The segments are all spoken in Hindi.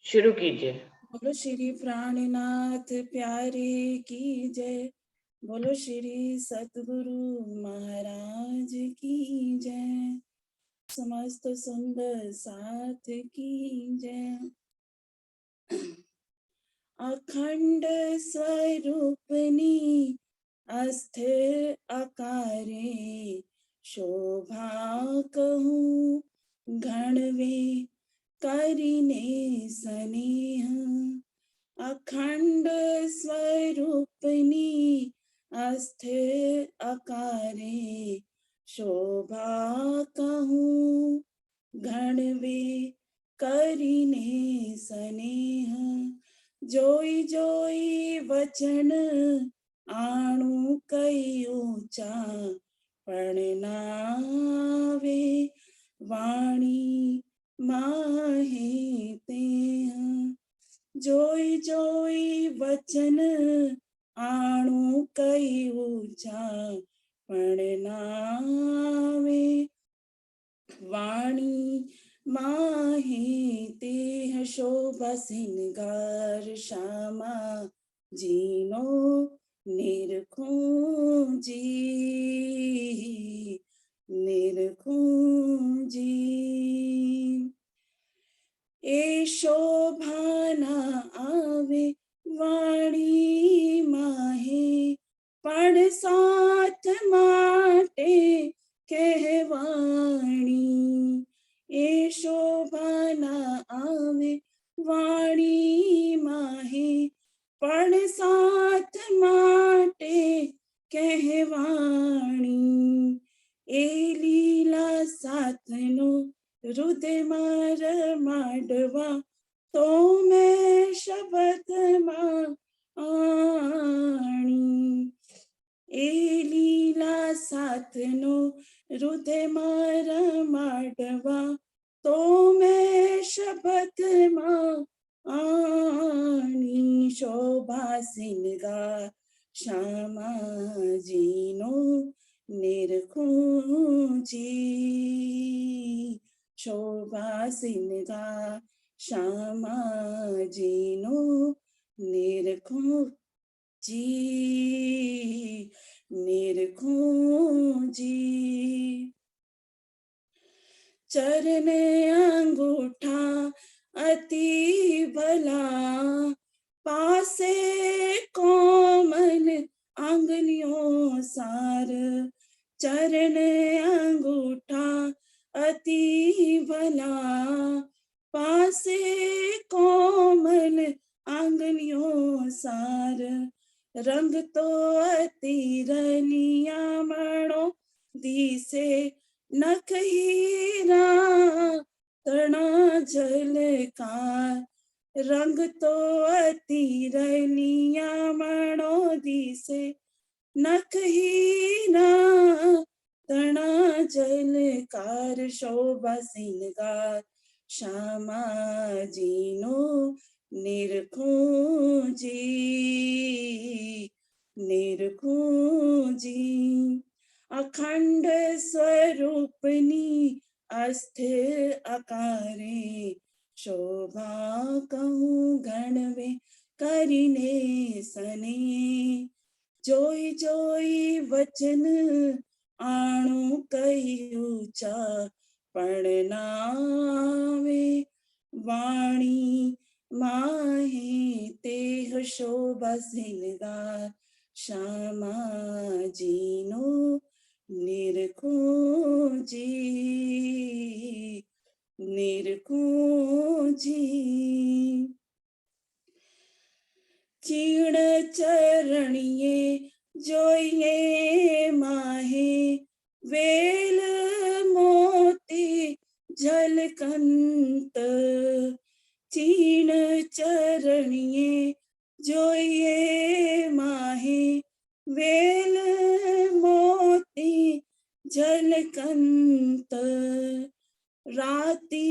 शुरू कीजिए। बोलो श्री प्राणनाथ प्यारे की जय। बोलो श्री सतगुरु महाराज की जय। समस्त सुंदर साथ की जय। अखंड स्वरूपनी अस्थिर आकारे शोभा कहूँ घणवे करिने स्नेह। अखंड स्वरूपनी अस्थिर आकारे शोभा कहूँ घणवे करिने स्नेह। जोई जोई वचन आणु कई ऊंचा पढ़नावे वाणी माहे तेह। जोई जोई वचन आणु कई ऊंचा पढ़नावे वाणी माहे तेह। शोभा सिंगार श्यामा जीनो निरखूं जी निरखूं जी। ए शोभा ना आवे वाणी माहे पढ़ साथ माटे कहवाणी। ए शोभा ना आवे वाणी माहे पढ़ साथ माटे कहवाणी। ए लीला साथनो हृदय मार माडवा तो मैं शब्द माणी। ए लीला साथनो हृदय मार माडवा तो मैं शब्द माणी। शोभा सिंगार श्यामा जीनो निरखूं जी। शोभा सिंगार श्यामा जीनो निरखूं जी निरखूं जी। चरण अंगूठा अति भला पासे कोमल आंगलियों सार। चरण अंगूठा अति भला पासे कोमल आंगलियों सार। रंग तो अति रलिया मणो दिसे नख हीरा तना झलकार। रंग तो अति रलिया मणो दिसे नख हीरा तना झलकार। शोभा सिंगार श्यामा जीनो निरखूं जी निरखूं जी। अखंड स्वरूपनी अस्थिर आकारे शोभा कहूँ घणवे करिने सने। जोई जोई वचन आणु कई ऊंचा पढ़नावे वाणी माहे तेह। शोभा सिंगार श्यामा जीनो निरखूं जी निरखूं जी। चीण चरणिये जोइए माहे वेल मोती झलकंत। चीण चरणिये जोइए माहे वेल मोती झलकंत। राती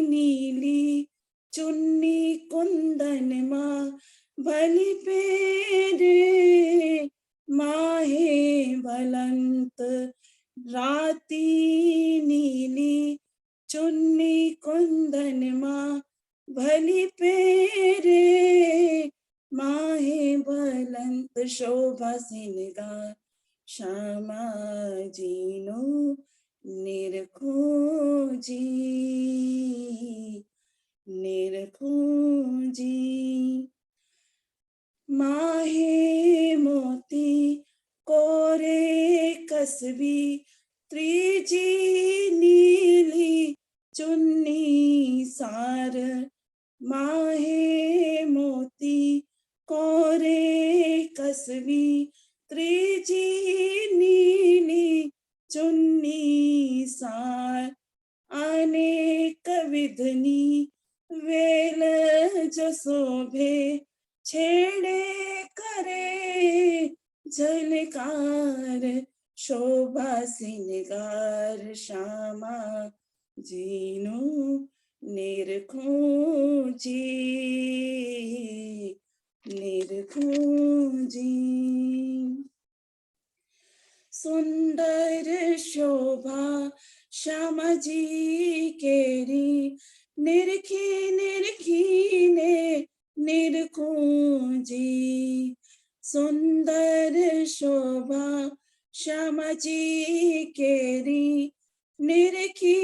नीली चुन्नी कुंदन माँ भली पेरे माहे भलंत। राती नीली चुन्नी कुंदन माँ भली पेरे माहे भलंत शोभा सिनगार श्यामा जीनो निरखूं जी माहे मोती कोरे कसबी त्रिजी नीली चुन्नी सार माहे मोती कोरे कसबी त्रिजी नीली चुन्नी सार अनेक विधनी वेल जो शोभे छेड़े करे झलकार शोभा सिंगार श्यामा जीनो निरखूं जी सुंदर शोभा श्यामा जी केरी निरखी ने निरखूं जी सुंदर शोभा श्यामा जी केरी निरखी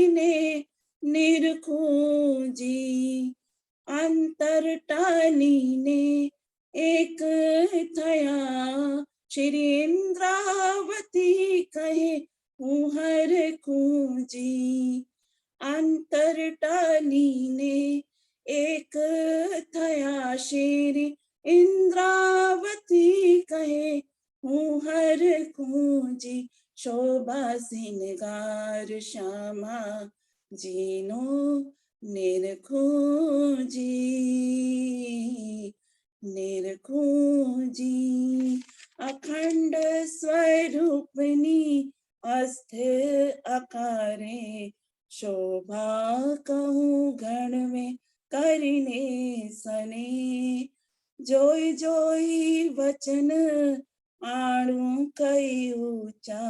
ने निरखूं जी अंतर टाली ने एक थया श्री इंद्रावती कहे हर कुंजी अंतर टाली ने एक थया श्री इंद्रावती कहे हर कुंजी शोभा सिंगार श्यामा जीनो निरखूं जी अखंड स्वरूपनी अस्थिर आकारे शोभा कहूँ गण में करने सने जोई जोई वचन आड़ू कई ऊंचा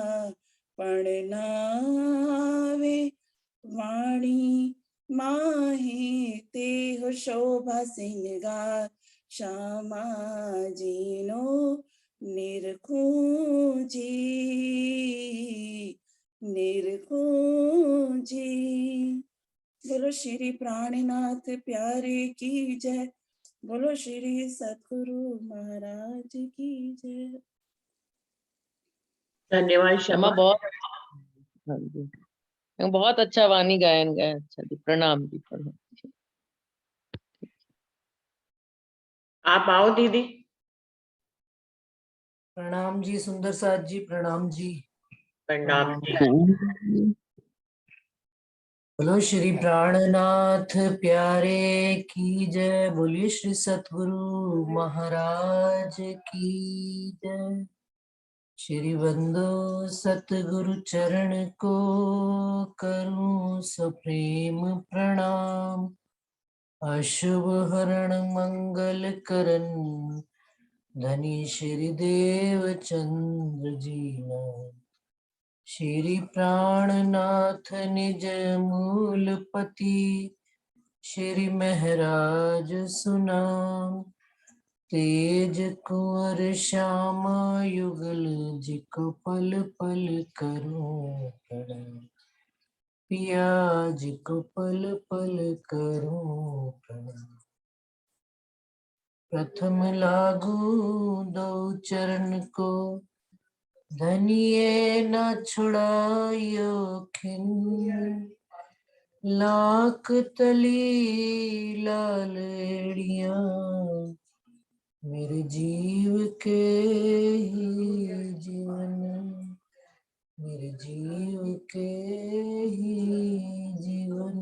पढ़नावे वाणी माहे ते हो शोभा सिंगार श्यामा जीनो निरखूं जी बोलो श्री प्राणनाथ प्यारे की जय बोलो श्री सतगुरु महाराज की जय। धन्यवाद क्षमा बहुत अच्छा वाणी गायन गाया। अच्छा जी, प्रणाम जी, प्रणाम। आप आओ दीदी। प्रणाम जी सुंदर साथ जी, प्रणाम जी। प्रणाम जी। बोलो श्री प्राणनाथ प्यारे की जय, बोलिए श्री सतगुरु महाराज की जय। श्री बंदो सतगुरु चरण को करूं सप्रेम प्रणाम। अशुभ हरण मंगल करन धनी श्री देव चंद्र जी नाम। श्री प्राणनाथ निज मूलपति श्री महराज सुनाम। तेज कुंवर श्यामा युगल जिको पल पल करूं प्रणाम। पिया जिको पल पल करूं प्रणाम। प्रथम लागू दो चरण को धनिये न छुड़ायो खिन। लाख तली लाल एड़ियां मेरे जीव के ही जीवन, मेरे जीव के ही जीवन।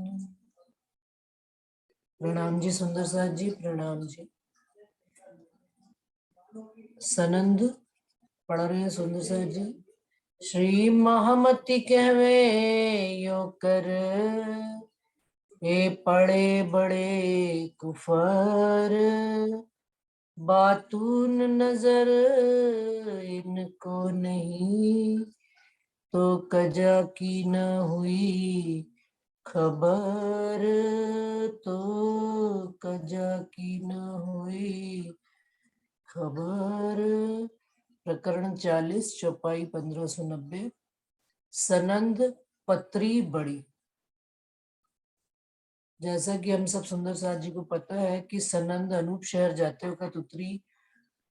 प्रणाम जी सुंदर साथ जी, प्रणाम जी। सनंद पढ़ रहे हैं सुंदर साथ जी। श्री महामती कहवे यो कर ये पड़े बड़े कुफर। बातून नजर इनको नहीं तो कजा की न हुई खबर तो कजा की न हुई, खबर। प्रकरण 40 चौपाई 1590। सनंद पत्री बड़ी। जैसा कि हम सब सुंदर साथ जी को पता है कि सनंद अनूप शहर जाते वक्त उतरी,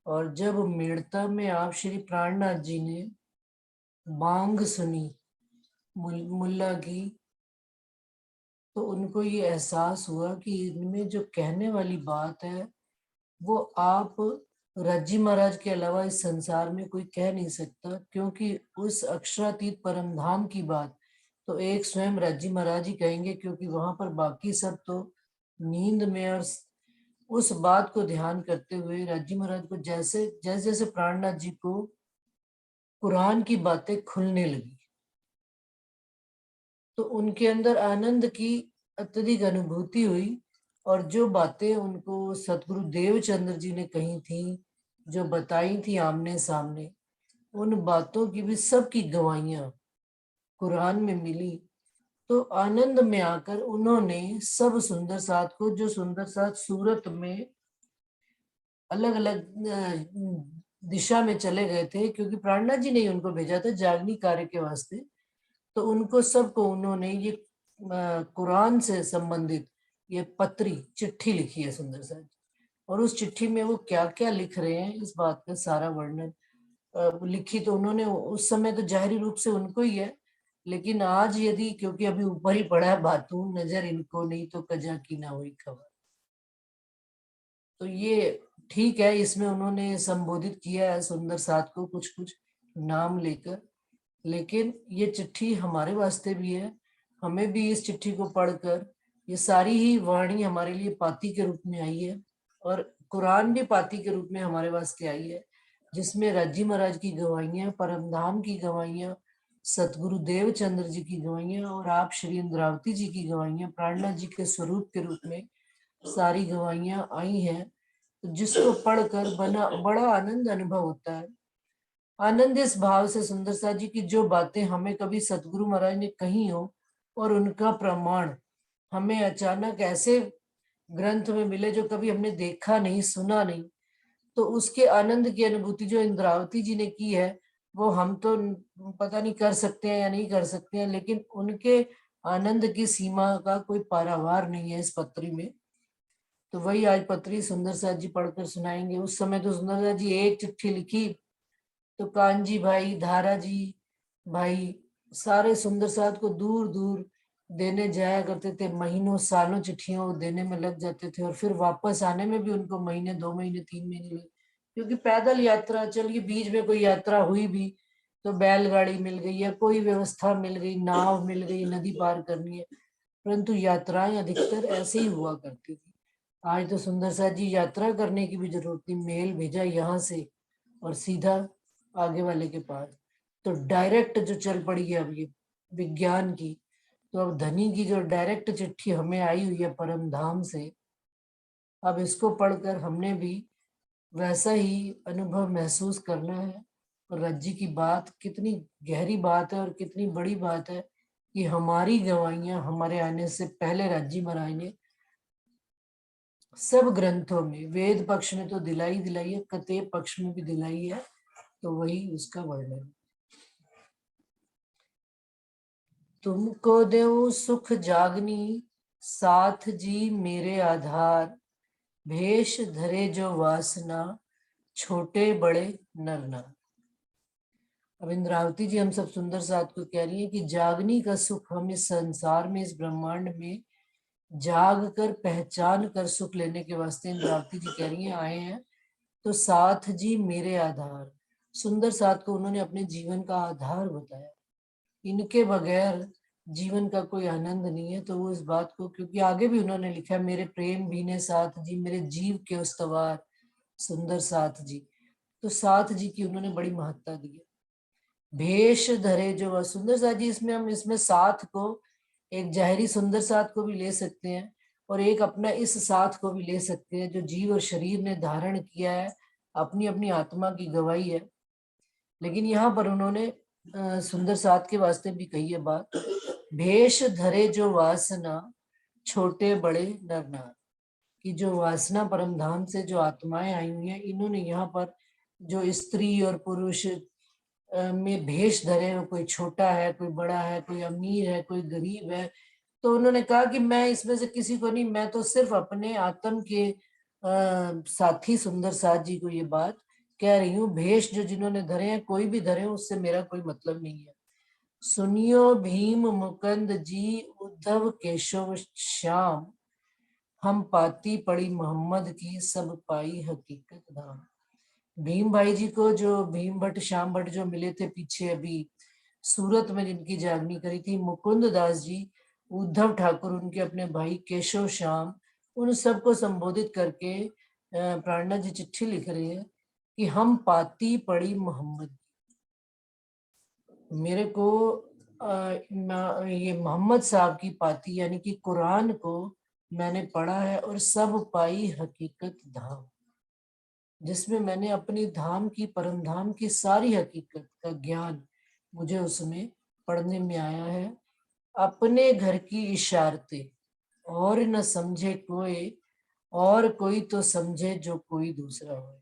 और जब मेड़ता में आप श्री प्राणनाथ जी ने मांग सुनी मुल्ला की, तो उनको ये एहसास हुआ कि इनमें जो कहने वाली बात है वो आप रज्जी महाराज के अलावा इस संसार में कोई कह नहीं सकता, क्योंकि उस अक्षरातीत परम धाम की बात तो एक स्वयं रज्जी महाराज ही कहेंगे, क्योंकि वहां पर बाकी सब तो नींद में। और उस बात को ध्यान करते हुए रज्जी महाराज को जैसे जैसे प्राणनाथ जी को कुरान की बातें खुलने लगी, तो उनके अंदर आनंद की अत्यधिक अनुभूति हुई। और जो बातें उनको सतगुरु देवचंद्र जी ने कही थी, जो बताई थी आमने सामने, उन बातों की भी सबकी गवाहियां कुरान में मिली। तो आनंद में आकर उन्होंने सब सुंदर साथ को, जो सुंदर साथ सूरत में अलग अलग दिशा में चले गए थे, क्योंकि प्राणनाथ जी ने ही उनको भेजा था जागनी कार्य के वास्ते, तो उनको सबको उन्होंने ये कुरान से संबंधित ये पत्री चिट्ठी लिखी है सुंदर साथ। और उस चिट्ठी में वो क्या क्या लिख रहे हैं इस बात का सारा वर्णन लिखी तो उन्होंने उस समय तो जाहिर रूप से उनको ही है, लेकिन आज यदि, क्योंकि अभी ऊपर ही पड़ा है बातून नजर इनको नहीं तो कजा की ना हुई खबर, तो ये ठीक है। इसमें उन्होंने संबोधित किया है सुंदर साथ को कुछ कुछ नाम लेकर, लेकिन ये चिट्ठी हमारे वास्ते भी है। हमें भी इस चिट्ठी को पढ़कर ये सारी ही वाणी हमारे लिए पाती के रूप में आई है, और कुरान भी पाती के रूप में हमारे वास्ते आई है, जिसमें रज्जी महाराज की गवाहियां, परमधाम की गवाहियां, सतगुरु देवचंद्र जी की गवाहियां, और आप श्री इंद्रावती जी की गवाहियां प्राणनाथ जी के स्वरूप के रूप में सारी गवाहियां आई हैं, जिसको पढ़कर बड़ा आनंद अनुभव होता है। आनंद इस भाव से सुंदर साथ जी की जो बातें हमें कभी सतगुरु महाराज ने कही हो और उनका प्रमाण हमें अचानक ऐसे ग्रंथ में मिले जो कभी हमने देखा नहीं सुना नहीं, तो उसके आनंद की अनुभूति जो इंद्रावती जी ने की है वो हम तो पता नहीं कर सकते हैं या नहीं कर सकते हैं, लेकिन उनके आनंद की सीमा का कोई पारावार नहीं है इस पत्री में। तो वही आज पत्री सुंदर साथ जी पढ़कर सुनाएंगे। उस समय तो सुंदर साथ जी एक चिट्ठी लिखी तो कांजी भाई, धारा जी भाई सारे सुंदर साथ को दूर दूर देने जाया करते थे, महीनों सालों चिट्ठियों देने में लग जाते थे, और फिर वापस आने में भी उनको महीने, 2 महीने, 3 महीने लगे, क्योंकि पैदल यात्रा, चलिए बीच में कोई यात्रा हुई भी तो बैलगाड़ी मिल गई या कोई व्यवस्था मिल गई, नाव मिल गई, नदी पार करनी है, परंतु यात्राएं अधिकतर ऐसे ही हुआ करती थी। आज तो सुंदर साथ जी यात्रा करने की भी जरूरत नहीं, मेल भेजा यहाँ से और सीधा आगे वाले के पास, तो डायरेक्ट जो चल पड़ी है अब ये विज्ञान की, तो अब धनी की जो डायरेक्ट चिट्ठी हमें आई हुई है परम धाम से, अब इसको पढ़कर हमने भी वैसा ही अनुभव महसूस करना है। और रज्जी की बात कितनी गहरी बात है और कितनी बड़ी बात है कि हमारी गवाहियां हमारे आने से पहले रज्जी महाराज ने सब ग्रंथों में, वेद पक्ष में तो दिलाई है, कतेब पक्ष में भी दिलाई है, तो वही उसका वर्णन। तुमको देऊं सुख जागनी, साथ जी मेरे आधार, भेष धरे जो वासना, छोटे बड़े नर नार। अब इंद्रावती जी हम सब सुंदर साथ को कह रही है कि जागनी का सुख हम इस संसार में, इस ब्रह्मांड में जाग कर पहचान कर सुख लेने के वास्ते इंद्रावती जी कह रही है आए हैं। तो साथ जी मेरे आधार, सुंदर साथ को उन्होंने अपने जीवन का आधार बताया, इनके बगैर जीवन का कोई आनंद नहीं है। तो वो इस बात को, क्योंकि आगे भी उन्होंने लिखा है, मेरे प्रेम भीने साथ जी, मेरे जीव के उस्तवार सुंदर साथ जी, तो साथ जी की उन्होंने बड़ी महत्ता दी है। भेष धरे जो सुंदर साथ जी, इसमें हम इसमें साथ को एक जाहिरी सुंदर साथ को भी ले सकते हैं और एक अपना इस साथ को भी ले सकते हैं जो जीव और शरीर ने धारण किया है, अपनी अपनी आत्मा की गवाही है। लेकिन यहाँ पर उन्होंने सुंदर साथ के वास्ते भी कही है बात भेष धरे जो वासना छोटे बड़े नर नार, कि जो वासना परम धाम से जो आत्माएं आई हुई हैं, इन्होंने यहाँ पर जो स्त्री और पुरुष में भेष धरे हैं, कोई छोटा है, कोई बड़ा है, कोई अमीर है, कोई गरीब है, तो उन्होंने कहा कि मैं इसमें से किसी को नहीं, मैं तो सिर्फ अपने आत्म के साथी सुंदर साथ जी को ये बात कह रही हूँ। भेष जो जिन्होंने धरे हैं, कोई भी धरे हो, उससे मेरा कोई मतलब नहीं है। सुनियो भीम मुकुंद जी उद्धव केशव श्याम, हम पाती पड़ी मोहम्मद की सब पाई हकीकत धाम। भीम भाई जी को जो भीम भट्ट श्याम भट्ट जो मिले थे पीछे अभी सूरत में, जिनकी जागनी करी थी, मुकुंद दास जी, उद्धव ठाकुर, उनके अपने भाई केशव श्याम, उन सबको संबोधित करके प्राणनाथ जी चिट्ठी लिख रहे हैं कि हम पाती पड़ी मोहम्मद, मेरे को ये मोहम्मद साहब की पाती यानी कि कुरान को मैंने पढ़ा है, और सब पाई हकीकत धाम, जिसमें मैंने अपनी धाम की, परम धाम की सारी हकीकत का ज्ञान मुझे उसमें पढ़ने में आया है। अपने घर की इशारतें और न समझे कोई, और कोई तो समझे जो कोई दूसरा हो।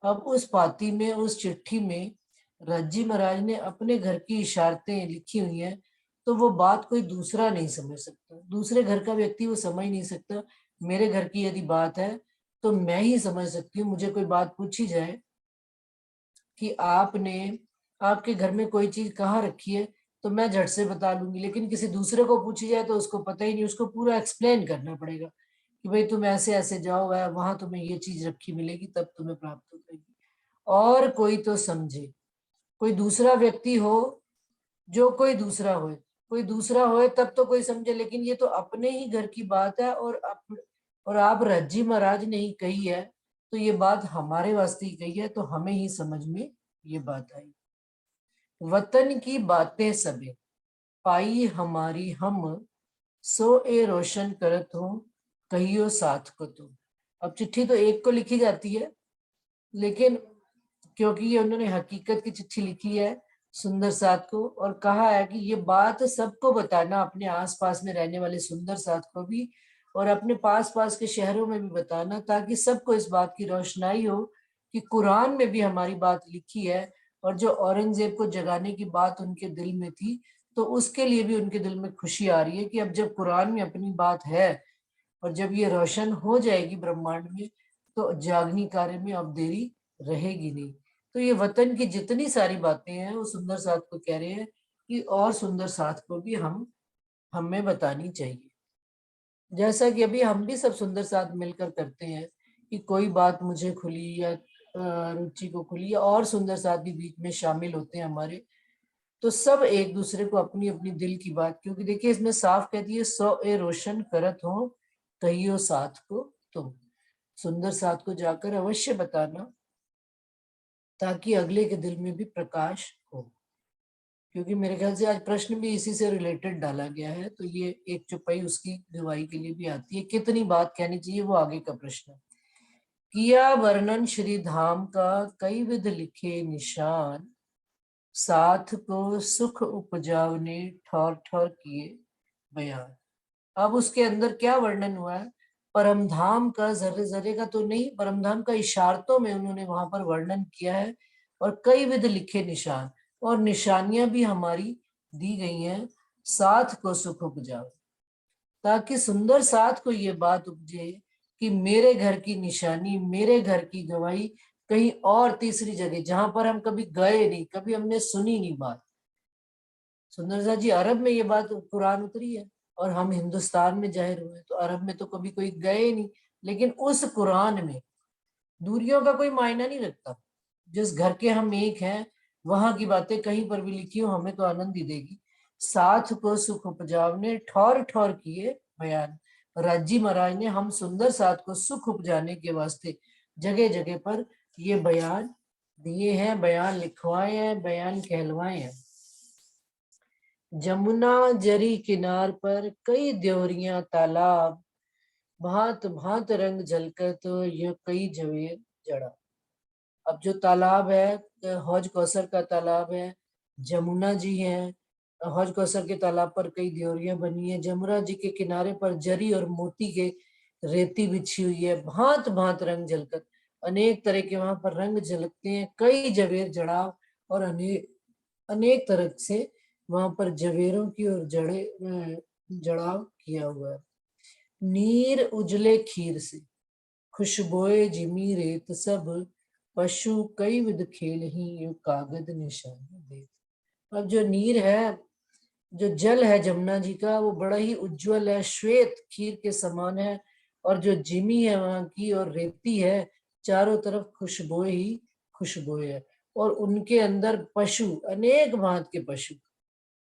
अब उस पाती में, उस चिट्ठी में रज्जी महाराज ने अपने घर की इशारतें लिखी हुई हैं, तो वो बात कोई दूसरा नहीं समझ सकता, दूसरे घर का व्यक्ति वो समझ नहीं सकता। मेरे घर की यदि बात है तो मैं ही समझ सकती हूँ। मुझे कोई बात पूछी जाए कि आपने, आपके घर में कोई चीज कहाँ रखी है, तो मैं झट से बता लूंगी, लेकिन किसी दूसरे को पूछी जाए तो उसको पता ही नहीं, उसको पूरा एक्सप्लेन करना पड़ेगा कि भाई तुम ऐसे ऐसे जाओ, वहां तुम्हें ये चीज रखी मिलेगी, तब तुम्हें प्राप्त हो जाएगी। और कोई तो समझे, कोई दूसरा व्यक्ति हो, जो कोई दूसरा हो, कोई दूसरा होए तब तो कोई समझे, लेकिन ये तो अपने ही घर की बात है, और आप रज्जी महाराज ने ही कही है, तो ये बात हमारे वास्ते ही कही है, तो हमें ही समझ में ये बात आई। वतन की बातें सबे पाई हमारी हम, सो ए रोशन करत हो कहियो साथ को तुम। अब चिट्ठी तो एक को लिखी जाती है, लेकिन क्योंकि ये उन्होंने हकीकत की चिट्ठी लिखी है सुंदर साथ को, और कहा है कि ये बात सबको बताना, अपने आसपास में रहने वाले सुंदर साथ को भी, और अपने पास पास के शहरों में भी बताना, ताकि सबको इस बात की रोशनाई हो कि कुरान में भी हमारी बात लिखी है। और जो औरंगजेब को जगाने की बात उनके दिल में थी, तो उसके लिए भी उनके दिल में खुशी आ रही है कि अब जब कुरान में अपनी बात है, और जब ये रोशन हो जाएगी ब्रह्मांड में, तो जागनी कार्य में अब देरी रहेगी नहीं। तो ये वतन की जितनी सारी बातें हैं वो सुंदर साथ को कह रहे हैं कि और सुंदर साथ को भी हमें बतानी चाहिए। जैसा कि अभी हम भी सब सुंदर साथ मिलकर करते हैं कि कोई बात मुझे खुली या रुचि को खुली, या और सुंदर साथ भी बीच में शामिल होते हैं हमारे, तो सब एक दूसरे को अपनी अपनी दिल की बात, क्योंकि देखिए इसमें साफ कहती है, सो ए रोशन करत हो कहियो साथ को तुम। सुंदर साथ को जाकर अवश्य बताना, ताकि अगले के दिल में भी प्रकाश हो। क्योंकि मेरे ख्याल से आज प्रश्न भी इसी से रिलेटेड डाला गया है, तो ये एक चौपाई उसकी गवाही के लिए भी आती है। कितनी बात कहनी चाहिए वो आगे का प्रश्न है। किया वर्णन श्री धाम का कई विध लिखे निशान, साथ को सुख उपजावने ठौर ठौर किए बयान। अब उसके अंदर क्या वर्णन हुआ है, परमधाम का जर्रे जर्रे का तो नहीं, परमधाम का इशारतों में उन्होंने वहां पर वर्णन किया है, और कई विध लिखे निशान, और निशानियां भी हमारी दी गई हैं, साथ को सुख उपजाओ, ताकि सुंदर साथ को ये बात उपजे कि मेरे घर की निशानी, मेरे घर की गवाही कहीं और तीसरी जगह, जहां पर हम कभी गए नहीं, कभी हमने सुनी नहीं बात। सुंदर साथ जी अरब में ये बात कुरान उतरी है, और हम हिंदुस्तान में जाहिर हुए, तो अरब में तो कभी कोई गए नहीं, लेकिन उस कुरान में दूरियों का कोई मायना नहीं रखता। जिस घर के हम एक हैं, वहां की बातें कहीं पर भी लिखी हो, हमें तो आनंद ही देगी। साथ को सुख उपजावने ठौर ठौर किए बयान। राजी महाराज ने हम सुंदर साथ को सुख उपजाने के वास्ते जगह जगह पर ये बयान दिए हैं, बयान लिखवाए हैं, बयान कहलवाए हैं। जमुना जरी किनार पर कई द्योरियां तालाब, भांत भांत रंग झलकर तो यह कई जवेर जड़ा। अब जो तालाब है, हौज कौसर का तालाब है, जमुना जी है, हौज कौसर के तालाब पर कई ड्योरियां बनी है। जमुना जी के किनारे पर जरी और मोती के रेती बिछी हुई है। भांत भांत रंग झलकत, अनेक तरह के वहां पर रंग झलकते हैं। कई जवेर जड़ाव और अनेक अनेक तरह से वहां पर जवेरों की और जड़ाव किया हुआ है। नीर उजले खीर से, खुशबोए जिमी रेत सब, पशु कई विध खेल ही यू कागद निशानी दे। अब जो नीर है, जो जल है जमुना जी का, वो बड़ा ही उज्जवल है, श्वेत खीर के समान है। और जो जिमी है वहां की और रेती है, चारों तरफ खुशबोए ही खुशबोए है। और उनके अंदर पशु, अनेक भांत के पशु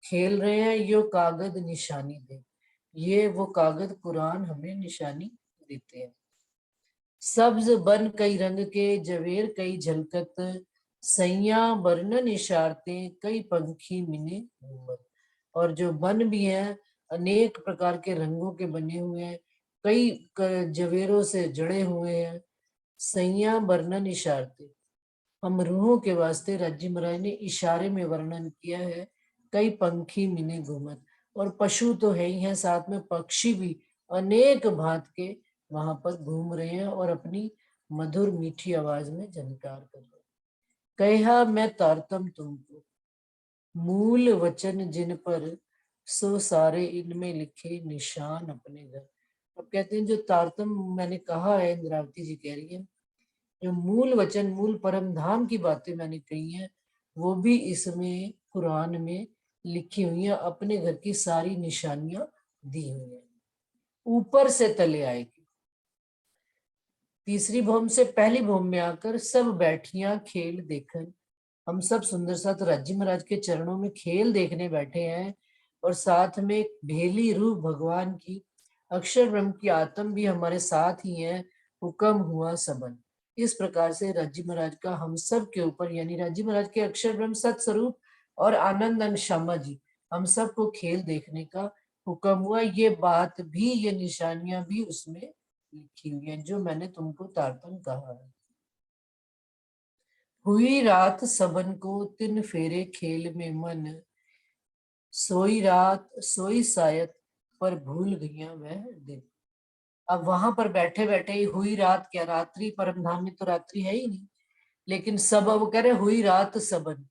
खेल रहे हैं। यो कागद निशानी दे, ये वो कागद कुरान हमें निशानी देते हैं। सब्ज बन कई रंग के, जवेर कई झलकत, सैया वर्णन इशारते कई पंखी मिने घूमत। और जो वन भी हैं अनेक प्रकार के रंगों के बने हुए हैं, कई जवेरों से जड़े हुए हैं। सैया वर्णन इशारते, हम रूहों के वास्ते राज्य महाराज ने इशारे में वर्णन किया है। कई पंखी मिने घूमत, और पशु तो है ही हैं, साथ में पक्षी भी अनेक भांत के वहां पर घूम रहे हैं और अपनी मधुर मीठी आवाज में झनकार कर रहे हैं। कहा मैं तारतम तुमको, मूल वचन जिन पर, सो सारे इनमें लिखे निशान अपने घर। अब कहते हैं जो तारतम मैंने कहा है, इंद्रावती जी कह रही है, जो मूल वचन, मूल परम धाम की बातें मैंने कही हैं, वो भी इसमें कुरान में लिखी हुई है। अपने घर की सारी निशानियां दी हुई हैं। ऊपर से तले आएगी, तीसरी भौम से पहली भौम में आकर सब बैठियां खेल देखन। हम सब सुंदर साथ राज्य महाराज के चरणों में खेल देखने बैठे हैं। और साथ में भेली रूह भगवान की, अक्षर ब्रह्म की आत्म भी हमारे साथ ही है। हुक्म हुआ सबन। इस प्रकार से राज्य महाराज का हम सब के ऊपर, यानी राज्य महाराज के अक्षर ब्रह्म सत्स्वरूप और आनंद अंग श्यामा जी, हम सबको खेल देखने का हुक्म हुआ। ये बात भी, ये निशानियां भी उसमें लिखी हुई है जो मैंने तुमको तारतम कहा है। हुई रात सबन को तिन फेरे खेल में मन, सोई रात सोई शायद पर भूल गईया वह दिन। अब वहां पर बैठे बैठे ही हुई रात, क्या रात्रि, परम धाम में तो रात्रि है ही नहीं, लेकिन सब, अब कह रहे हुई रात सबन,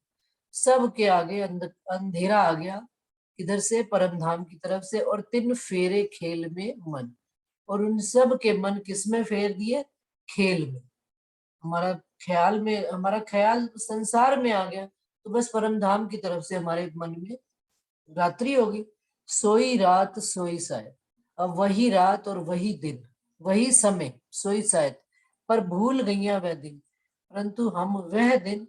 सब के आगे अंधेरा आ गया, इधर से परम धाम की तरफ से, और तिन फेरे खेल में मन, और उन सब के मन किसमें फेर दिए, खेल में। हमारा ख्याल में, हमारा ख्याल संसार में आ गया, तो बस परम धाम की तरफ से हमारे मन में रात्रि होगी। सोई रात सोई शायद, अब वही रात और वही दिन, वही समय, सोई शायद पर भूल गईया वह दिन। परंतु हम वह दिन,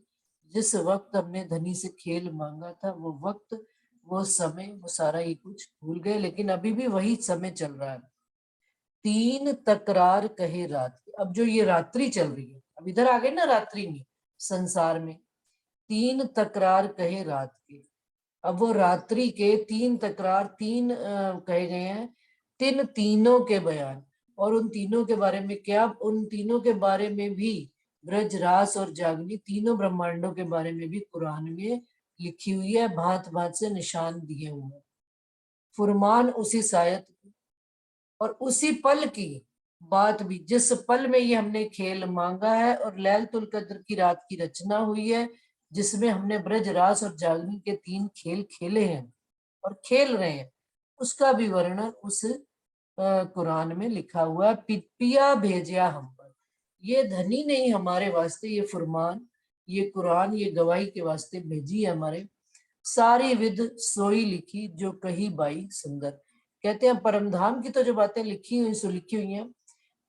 जिस वक्त हमने धनी से खेल मांगा था, वो वक्त, वो समय, वो सारा ही कुछ भूल गए, लेकिन अभी भी वही समय चल रहा है। तीन तकरार कहे रात, अब जो ये रात्रि चल रही है, अब इधर आ गए ना रात्रि में, संसार में तीन तकरार कहे रात के। अब वो रात्रि के तीन तकरार, तीन कहे गए हैं, तीनों के बयान। और उन तीनों के बारे में क्या, उन तीनों के बारे में भी, ब्रज रास और जागनी, तीनों ब्रह्मांडों के बारे में भी कुरान में लिखी हुई है, भांत भांत से निशान दिए हुए। फुरमान उसी सायत, और उसी पल की बात भी, जिस पल में ये हमने खेल मांगा है, और लैलतुल कद्र की रात की रचना हुई है, जिसमें हमने ब्रज रास और जागनी के तीन खेल खेले हैं और खेल रहे हैं, उसका भी वर्णन उस कुरान में लिखा हुआ है। पिया भेजिया हम पर, ये धनी नहीं हमारे वास्ते, ये फुरमान, ये कुरान, ये गवाही के वास्ते भेजी है हमारे। सारी विध सोई लिखी जो कही बाई सुंदर। कहते हैं परम धाम की तो जो बातें लिखी हुई, सो लिखी हुई हैं,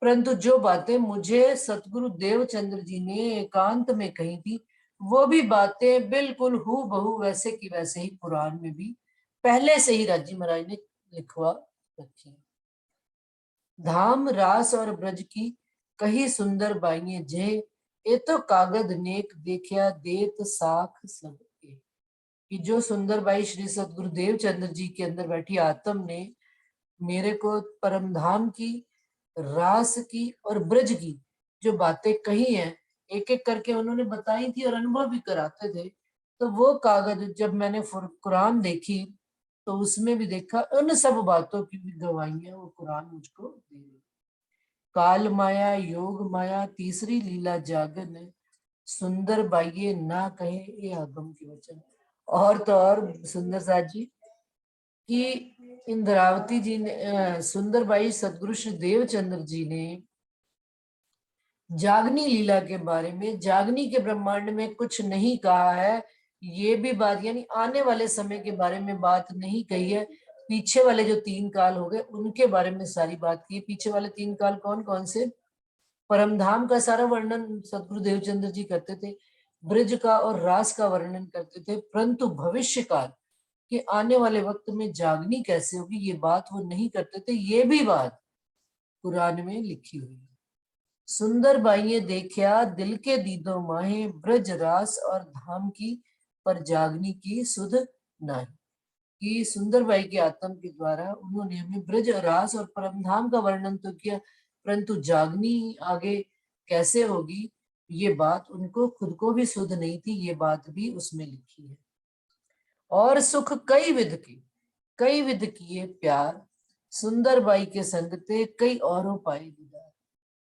परंतु जो बातें मुझे सतगुरु देवचंद्र जी ने एकांत में कही थी, वो भी बातें बिल्कुल हूबहू वैसे की वैसे ही कुरान में भी पहले से ही राज्य महाराज ने लिखवा रखी है। धाम रास और ब्रज की कही सुंदर बाइये जे, ए तो कागद नेक देखिया देत साख सब के। कि जो सुंदर बाई श्री सतगुरु देवचंद्र जी के अंदर बैठी आत्म ने मेरे को परम धाम की, रास की और ब्रज की जो बातें कही हैं, एक एक करके उन्होंने बताई थी और अनुभव भी कराते थे, तो वो कागज जब मैंने कुरान देखी तो उसमें भी देखा उन सब बातों की भी गवाहियां वो कुरान मुझको दे रही। काल माया, योग माया, तीसरी लीला जागन, सुंदर बाइये ना कहे ये आगम के वचन। और तो और सुंदर साथ जी कि इंद्रावती जी ने सुंदर बाई सदगुरु श्री देवचंद्र जी ने जागनी लीला के बारे में, जागनी के ब्रह्मांड में कुछ नहीं कहा है। ये भी बात यानी आने वाले समय के बारे में बात नहीं कही है। पीछे वाले जो 3 काल हो गए उनके बारे में सारी बात की। पीछे वाले 3 काल कौन कौन से? परमधाम का सारा वर्णन सदगुरु देवचंद्र जी करते थे, ब्रज का और रास का वर्णन करते थे, परंतु भविष्य काल कि आने वाले वक्त में जागनी कैसे होगी ये बात वो नहीं करते थे। ये भी बात कुरान में लिखी हुई है। सुंदर बाइये देखा दिल के दीदो माहे, ब्रज रास और धाम की पर जागनी की सुध नाही। कि सुंदर बाई के आत्म के द्वारा उन्होंने हमें ब्रज रास और परमधाम का वर्णन तो किया, परंतु जागनी आगे कैसे होगी ये बात उनको खुद को भी सुध नहीं थी। ये बात भी उसमें लिखी है। और सुख कई विध किए प्यार, सुंदर बाई के संगते कई औरों पाए दीदार।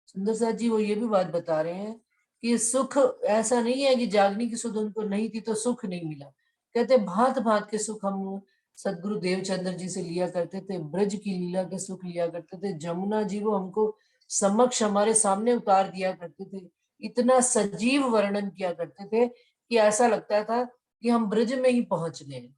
सुंदर साथ जी वो ये भी बात बता रहे हैं कि सुख ऐसा नहीं है कि जागनी की सुध उनको नहीं थी तो सुख नहीं मिला। कहते भांत भांत के सुख हम सदगुरु देवचंद्र जी से लिया करते थे, ब्रज की लीला के सुख लिया करते थे, जमुना जी वो हमको समक्ष हमारे सामने उतार दिया करते थे, इतना सजीव वर्णन किया करते थे कि ऐसा लगता था कि हम ब्रज में ही पहुंच गए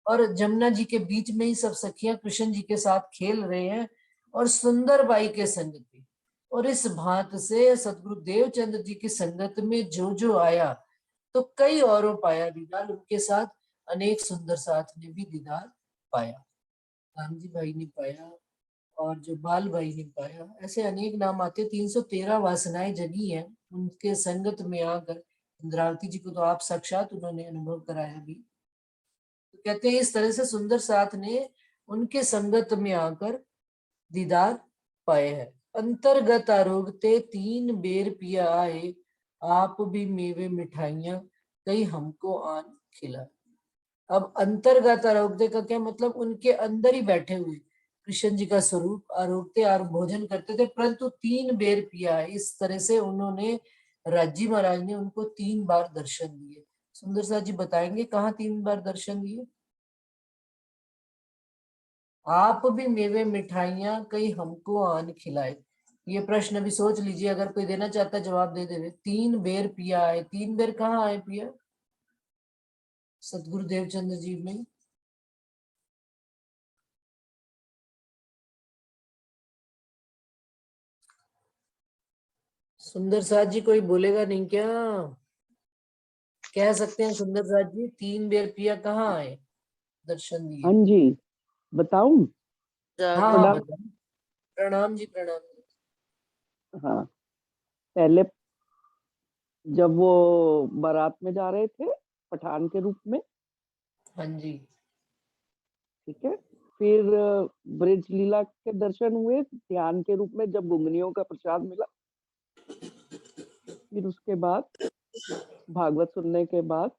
और जमुना जी के बीच में ही सब सखियां कृष्ण जी के साथ खेल रहे हैं और सुंदर बाई के संग थी। और इस भांत से सदगुरु देवचंद्र जी की संगत में जो जो आया तो कई औरों पाया दीदार, उनके साथ अनेक सुंदर साथ ने भी दीदार पाया। राम जी भाई ने पाया और जो बाल भाई ने पाया, ऐसे अनेक नाम आते। 313 वासनाएं जगी हैं उनके संगत में आकर। इंद्रावती जी को तो आप साक्षात उन्होंने अनुभव कराया भी। तो कहते हैं इस तरह से सुंदर साथ ने उनके संगत में आकर दीदार पाए हैं। अंतर्गत आरोगते 3 बेर पिया आए, आप भी मेवे मिठाइयां कई हमको आन खिलाए। अब अंतर्गत आरोगते का क्या मतलब? उनके अंदर ही बैठे हुए कृष्ण जी का स्वरूप आरोगते और भोजन करते थे, परंतु 3 बेर पिया है। इस तरह से उन्होंने राजी महाराज ने उनको 3 बार दर्शन दिए। सुंदर साथ जी बताएंगे कहाँ 3 बार दर्शन दिए? आप भी मेवे मिठाइयां कई हमको आन खिलाए। ये प्रश्न अभी सोच लीजिए, अगर कोई देना चाहता है जवाब दे देवे। 3 बेर पिया आए, 3 बेर कहाँ आए पिया? सतगुरु देवचंद्र जी में। सुंदर साथ जी कोई बोलेगा नहीं क्या? कह सकते हैं सुंदर साथ जी 3 बेर पिया कहाँ आए दर्शन दिए? हाँ जी, बताऊं? हाँ हाँ प्रणाम। बताओ। प्रणाम जी प्रणाम। हाँ, पहले जब वो बारात में जा रहे थे पठान के रूप में, हाँ जी ठीक है। फिर ब्रज लीला के दर्शन हुए ध्यान के रूप में जब गुंगनियों का प्रसाद मिला। फिर उसके बाद भागवत सुनने के बाद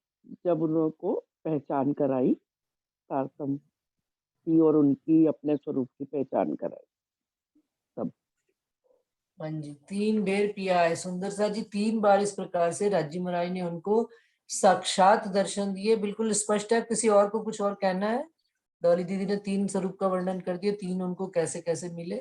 जब उनको पहचान कराई तारतम की और उनकी अपने स्वरूप की पहचान कराई तब। हाँ जी 3 बेर पिया है सुंदर साथ जी। 3 बार इस प्रकार से राजी महाराज ने उनको साक्षात दर्शन दिए। बिल्कुल स्पष्ट है। किसी और को कुछ और कहना है? डॉली दीदी ने 3 स्वरूप का वर्णन कर दिया, 3 उनको कैसे कैसे मिले।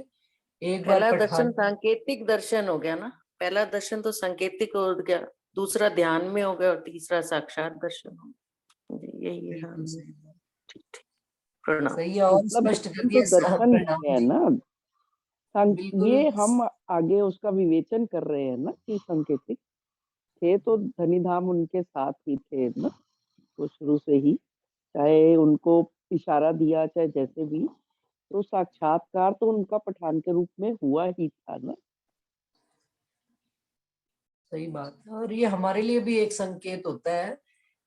एक बार पहला दर्शन पठान सांकेतिक दर्शन हो गया ना। पहला दर्शन तो सांकेतिक हो गया, दूसरा ध्यान में हो गया और तीसरा साक्षात दर्शन हो गया। जी यही है। बिल्कुल हाँ, सही बात। ठीक ठीक। प्रणाम। सही है और मतलब स्पष्ट कर दर्शन तो दिया साहब। दर्शन प्रणाम ही है जी। ना। बिल्कुल ये हम आगे उसका विवेचन कर रहे हैं ना कि संकेतिक थे तो धनीधाम उनके साथ ही थे ना, तो शुरू से ही चाहे उनको इशारा दिया चाहे जैसे भी, तो साक्षात्कार तो उनका पठान के रूप में हुआ ही था ना। सही बात है। और ये हमारे लिए भी एक संकेत होता है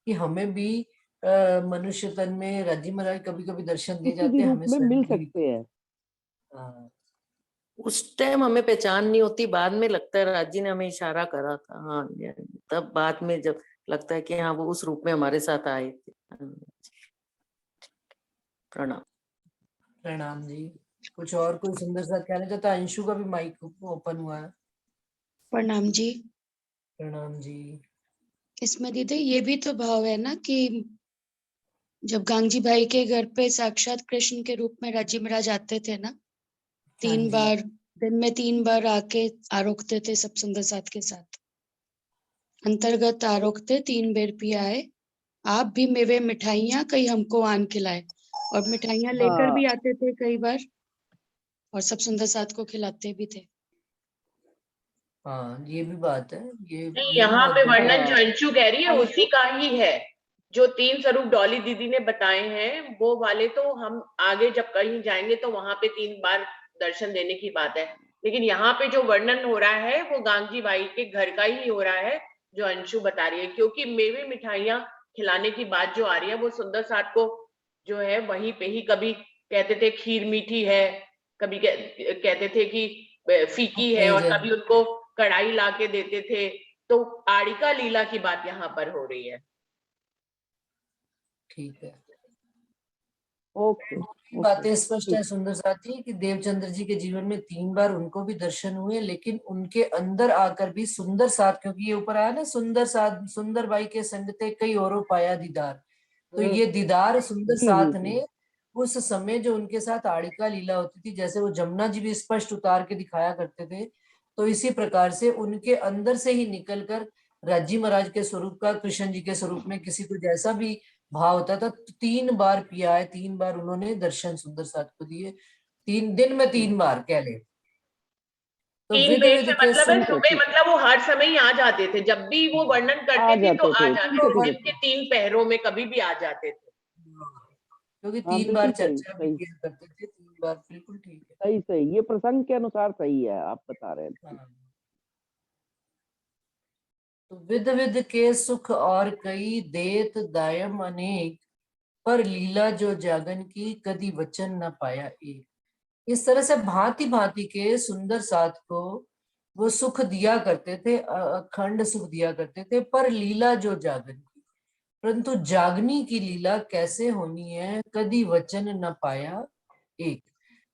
कि हमें भी मनुष्य तन में राजी महाराज कभी कभी दर्शन दे किसी भी जाते हैं, रूप हमें में स्वयं मिल भी। सकते हैं। हाँ उस टाइम हमें पहचान नहीं होती, बाद में लगता है राजी ने हमें इशारा करा था। हाँ जी, हाँ जी। तब बाद में जब लगता है कि हाँ वो उस रूप में हमारे साथ आए थे। प्रणाम। प्रणाम जी। कुछ और कोई सुंदर सा कहना चाहता है? अंशु का भी माइक ओपन हुआ है। प्रणाम जी। प्रणाम जी। इसमें दीदी ये भी तो भाव है ना कि जब गांगजी भाई के घर पे साक्षात कृष्ण के रूप में राजी महाराज आते थे ना, हाँ 3 जी। बार दिन में 3 बार आके आरोकते थे सब सुंदर साथ के साथ। अंतर्गत आरोकते 3 बेर पिया है, आप भी मेवे मिठाइयाँ कई हमको आन खिलाए। और मिठाइयाँ लेकर हाँ भी आते थे कई बार और सब सुंदर साथ को खिलाते भी थे। हाँ ये भी बात है, नहीं, ये भी यहाँ बात पे बिल्कुल। वर्णन जो अंशु कह रही है अंशु? उसी का ही है। जो 3 स्वरूप डॉली दीदी ने बताए हैं वो वाले तो हम आगे जब कहीं जाएंगे तो वहां पे 3 बार दर्शन देने की बात है। लेकिन यहाँ पे जो वर्णन हो रहा है वो गांगजी भाई के घर का ही हो रहा है जो अंशु बता रही है, क्योंकि मेवे मिठाइयाँ खिलाने की बात जो आ रही है वो सुंदर साथ को जो है वहीं पे ही कभी कहते थे खीर मीठी है, कभी कहते थे कि फीकी है, और कभी उनको कढ़ाई ला के देते थे। तो आड़िका लीला की बात यहाँ पर हो रही है। ठीक है। ओके बातें स्पष्ट है ठीक। सुंदर साथी कि देवचंद्र जी के जीवन में 3 बार उनको भी दर्शन हुए, लेकिन उनके अंदर आकर भी सुंदर साथ, क्योंकि ये ऊपर आया ना, सुंदर साथ सुंदर बाई के संगते कई औरों पाया दीदार। तो ये दीदार सुंदर साथ ने उस समय जो उनके साथ आड़िका लीला होती थी, जैसे वो जमुना जी भी स्पष्ट उतार के दिखाया करते थे, तो इसी प्रकार से उनके अंदर से ही निकलकर राजी महाराज के स्वरूप का कृष्ण जी के स्वरूप में किसी को जैसा भी भाव होता था, 3 बार पिया है, 3 बार उन्होंने दर्शन सुंदर साथ को दिए, 3 दिन में 3 बार कह ले। तो 3 विध बेर विध से के मतलब है सुबह, मतलब वो हर समय ही आ जाते थे, जब भी वो वर्णन आ करते थे तो जाते आ थे, जाते ठीक है थे, ठीक दिन है। के 3 पहरों में कभी भी आ जाते थे। क्योंकि हाँ 3 बार बिल्कुल सही चर्चा भी सही किया करते थे, 3 बार, बिल्कुल ठीक है। सही सही, ये प्रसंग के अनुसार सही है, आप बता रहे हैं। हाँ। तो विध विध के सुख और कई देत दायम अनेक, पर लीला जो जागन की कदी वचन न पाया एक। इस तरह से भांति भांति के सुंदर साथ को वो सुख दिया करते थे, अखंड सुख दिया करते थे, पर लीला जो जागन की, परंतु जागनी की लीला कैसे होनी है कदी वचन न पाया एक।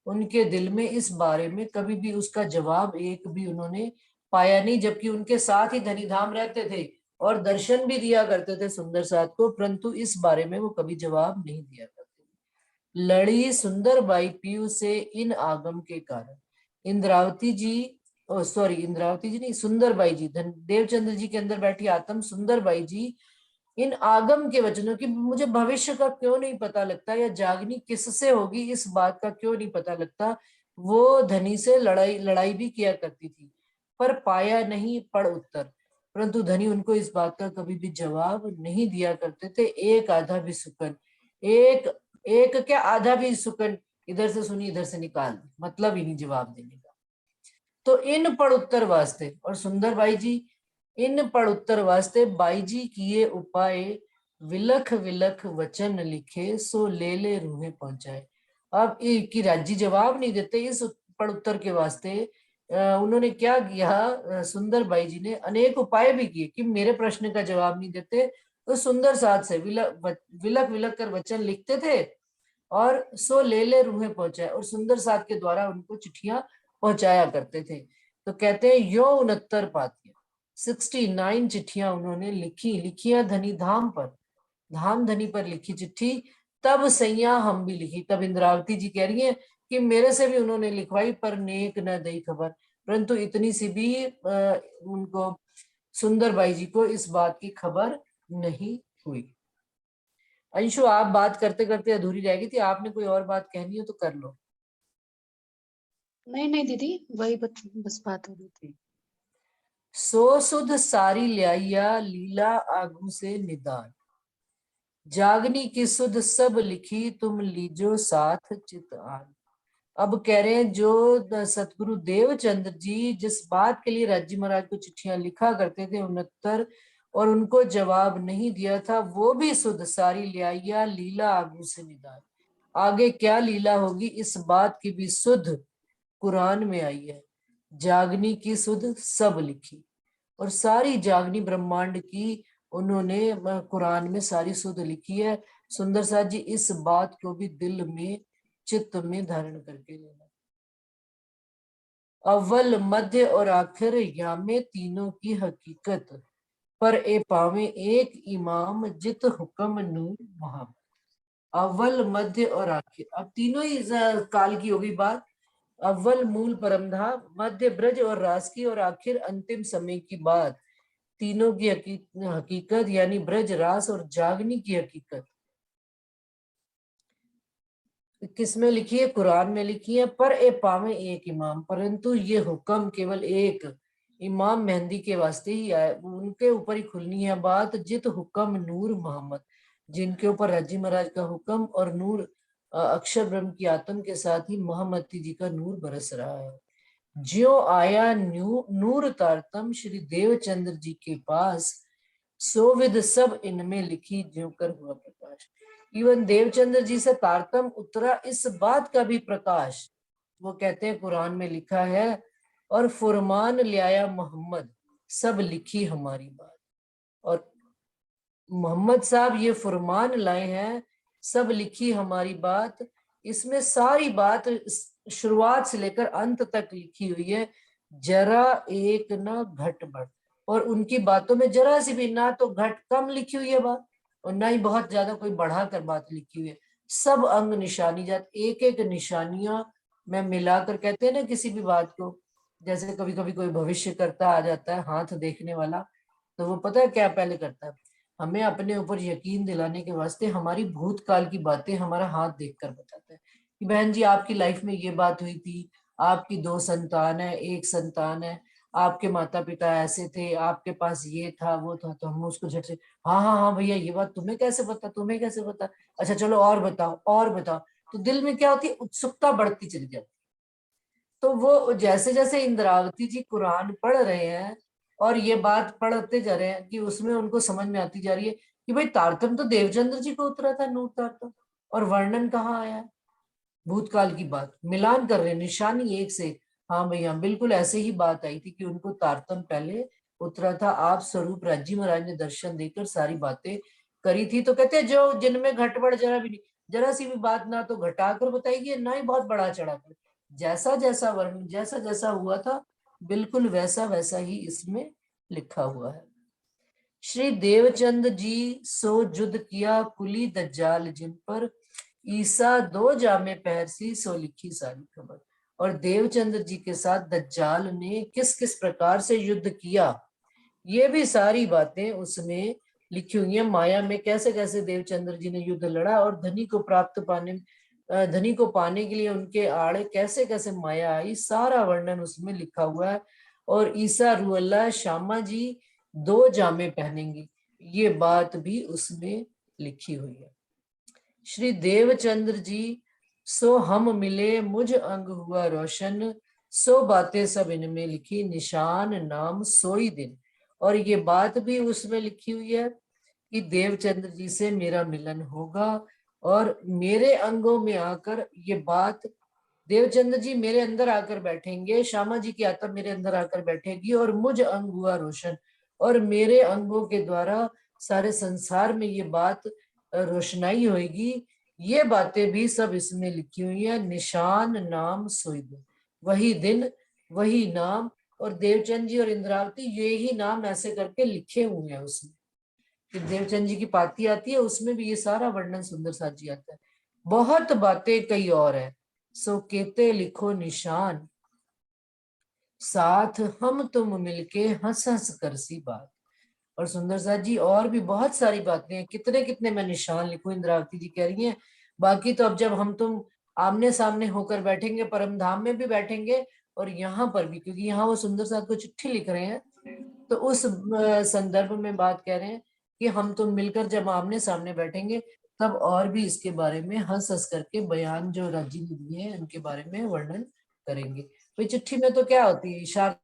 उनके दिल में इस बारे में कभी भी उसका जवाब एक भी उन्होंने पाया नहीं, जबकि उनके साथ ही धनीधाम रहते थे और दर्शन भी दिया करते थे सुंदर साथ को, परंतु इस बारे में वो कभी जवाब नहीं दिया करते। लड़ी सुंदर बाई पीयू से इन आगम के कारण। इंद्रावती जी, सॉरी इंद्रावती जी नहीं, सुंदर बाई जी, देवचंद्र जी के अंदर बैठी आत्म सुंदर बाई जी इन आगम के वचनों की, मुझे भविष्य का क्यों नहीं पता लगता या जागनी किससे होगी इस बात का क्यों नहीं पता लगता। वो धनी से लड़ाई भी किया करती थी, पर पाया नहीं पड़ उत्तर, परंतु धनी उनको इस बात का कभी भी जवाब नहीं दिया करते थे। एक आधा भी सुकन, एक एक क्या आधा भी सुकन इधर से सुनी इधर से निकाल दी, मतलब ही नहीं जवाब देने का। तो इन पड़ उत्तर वास्ते, और सुंदर बाई जी इन पड़ उत्तर वास्ते बाई जी किए उपाय, विलख विलख वचन लिखे सो ले ले रूहे पहुंचाए। अब की राजी जवाब नहीं देते इस पड़ उत्तर के वास्ते, उन्होंने क्या किया, सुंदर बाई जी ने अनेक उपाय भी किए कि मेरे प्रश्न का जवाब नहीं देते, तो सुंदर साथ से विलख विलख कर वचन लिखते थे और सो ले ले रूहे पहुंचाए, और सुंदर साथ के द्वारा उनको चिट्ठियां पहुंचाया करते थे। तो कहते हैं यो 69 पातियां, 69 चिट्ठियां उन्होंने लिखियां धनी धाम पर, धाम धनी पर लिखी चिट्ठी, तब सैया हम भी लिखी। तब इंद्रावती जी कह रही है कि मेरे से भी उन्होंने लिखवाई पर नेक न दई खबर, परंतु इतनी सी भी उनको सुंदर बाई जी को इस बात की खबर नहीं हुई। अंशु आप बात करते करते अधूरी रह गई थी, आपने कोई और बात कहनी हो तो कर लो। नहीं नहीं दीदी, वही बस बात हो रही थी। सो सुध सारी ल्याइया लीला आगू से निदान, जागनी की सुध सब लिखी तुम लीजो साथ चित आन। अब कह रहे हैं जो सतगुरु देवचंद्र जी जिस बात के लिए राजी महाराज को चिट्ठियां लिखा करते थे 69, और उनको जवाब नहीं दिया था, वो भी सुध सारी ल्याइया लीला आगू से निदान। आगे क्या लीला होगी इस बात की भी सुध कुरान में आई है। जागनी की सुध सब लिखी, और सारी जागनी ब्रह्मांड की उन्होंने कुरान में सारी सुध लिखी है। सुंदर साथ जी इस बात को भी दिल में चित्त में धारण करके लेना। अव्वल मध्य और आखिर यामे तीनों की हकीकत, पर ए पावे एक इमाम जित हुक्म नूर मोहम्मद। अव्वल मध्य और आखिर, अब तीनों ही काल की होगी बात। अव्वल मूल परमधाम, मध्य ब्रज और रास की, और आखिर अंतिम समय की बात। तीनों की हकीकत यानी ब्रज, रास और जागनी की हकीकत किसमें लिखी है? कुरान में लिखी है। पर ए पावे एक इमाम, परंतु ये हुक्म केवल एक इमाम मेहंदी के वास्ते ही आए, उनके ऊपर ही खुलनी है बात। जित हुक्म नूर मोहम्मद, जिनके ऊपर रजी महाराज का हुक्म और नूर अक्षर ब्रह्म की आत्म के साथ ही मोहम्मद जी का नूर बरस रहा है। ज्यो आया नूर तारतम श्री देवचंद्र जी के पास, सो विद सब इनमें लिखी ज्यों कर हुआ प्रकाश। इवन देवचंद्र जी से तारतम उतरा इस बात का भी प्रकाश, वो कहते हैं कुरान में लिखा है, और फुरमान ले आया मोहम्मद, सब लिखी हमारी बात। और मोहम्मद साहब ये फुरमान लाए हैं, सब लिखी हमारी बात। इसमें सारी बात शुरुआत से लेकर अंत तक लिखी हुई है, जरा एक ना घट बढ़। और उनकी बातों में जरा सी भी ना तो घट कम लिखी हुई है बात, और ना ही बहुत ज्यादा कोई बढ़ाकर बात लिखी हुई है। सब अंग निशानी जात, एक एक निशानियां में मिलाकर, कहते हैं ना किसी भी बात को, जैसे कभी कभी कोई भविष्य करता आ जाता है हाथ देखने वाला, तो वो पता है क्या पहले करता है? हमें अपने ऊपर यकीन दिलाने के वास्ते हमारी भूतकाल की बातें हमारा हाथ देखकर बताता है कि बहन जी आपकी लाइफ में ये बात हुई थी, आपकी 2 संतान है, 1 संतान है, आपके माता पिता ऐसे थे, आपके पास ये था वो था। तो हम उसको झट से हाँ हाँ हाँ भैया ये बात तुम्हें कैसे पता, तुम्हें कैसे पता, अच्छा चलो और बताओ और बताओ। तो दिल में क्या होती है? उत्सुकता बढ़ती चली जाती। तो वो जैसे जैसे इंद्रावती जी कुरान पढ़ रहे हैं और ये बात पढ़ते जा रहे हैं कि उसमें उनको समझ में आती जा रही है कि भाई तारतम तो देवचंद्र जी को उतरा था, नूर तारतम, और वर्णन कहाँ आया है? भूतकाल की बात मिलान कर रहे हैं, निशानी एक से। हाँ भैया बिल्कुल ऐसे ही बात आई थी कि उनको तारतम पहले उतरा था, आप स्वरूप राजी महाराज ने दर्शन देकर सारी बातें करी थी। तो कहते हैं जो जिनमें घटबढ़ जरा भी नहीं, जरा सी भी बात ना तो घटाकर बताएगी ना ही बहुत बड़ा चढ़ाकर, जैसा जैसा वर्णन जैसा जैसा हुआ था बिल्कुल वैसा वैसा ही इसमें लिखा हुआ है। श्री देवचंद जी सो जुद किया कुली दज्जाल जिन पर, ईसा 2 जामे पहरसी सो लिखी सारी खबर। और देवचंद्र जी के साथ दज्जाल ने किस किस प्रकार से युद्ध किया, ये भी सारी बातें उसमें लिखी हुई है। माया में कैसे कैसे देवचंद्र जी ने युद्ध लड़ा, और धनी को पाने के लिए उनके आड़े कैसे कैसे माया आई, सारा वर्णन उसमें लिखा हुआ है। और ईसा रूअल्लाह श्यामा जी 2 जामे पहनेंगी, ये बात भी उसमें लिखी हुई है। श्री देवचंद्र जी सो हम मिले मुझ अंग हुआ रोशन, सो बातें सब इनमें लिखी निशान नाम सोई दिन। और ये बात भी उसमें लिखी हुई है कि देवचंद्र जी से मेरा मिलन होगा, और मेरे अंगों में आकर ये बात, देवचंद्र जी मेरे अंदर आकर बैठेंगे, श्यामा जी की आत्मा मेरे अंदर आकर बैठेगी, और मुझ अंग हुआ रोशन, और मेरे अंगों के द्वारा सारे संसार में ये बात रोशनाई होगी। ये बातें भी सब इसमें लिखी हुई है, निशान नाम सोई दिन, वही दिन वही नाम। और देवचंद जी और इंद्रावती ये ही नाम ऐसे करके लिखे हुए हैं उसमें, कि देवचंद जी की पाती आती है उसमें भी ये सारा वर्णन सुंदर साथ जी आता है। बहुत बातें कई और है, सो केते लिखो निशान, साथ हम तुम मिलके हंस हंस कर सी बात। और सुंदर साथ जी और भी बहुत सारी बातें हैं, कितने कितने मैं निशान लिखूं, इंद्रावती जी कह रही हैं। बाकी तो अब जब हम तुम आमने सामने होकर बैठेंगे, परम धाम में भी बैठेंगे और यहाँ पर भी, क्योंकि यहाँ वो सुंदर साथ को चिट्ठी लिख रहे हैं, तो उस संदर्भ में बात कह रहे हैं कि हम तुम मिलकर जब आमने सामने बैठेंगे तब और भी इसके बारे में हंस हंस करके बयान जो राजी ने दिए हैं उनके बारे में वर्णन करेंगे। भाई चिट्ठी में तो क्या होती है, इशारा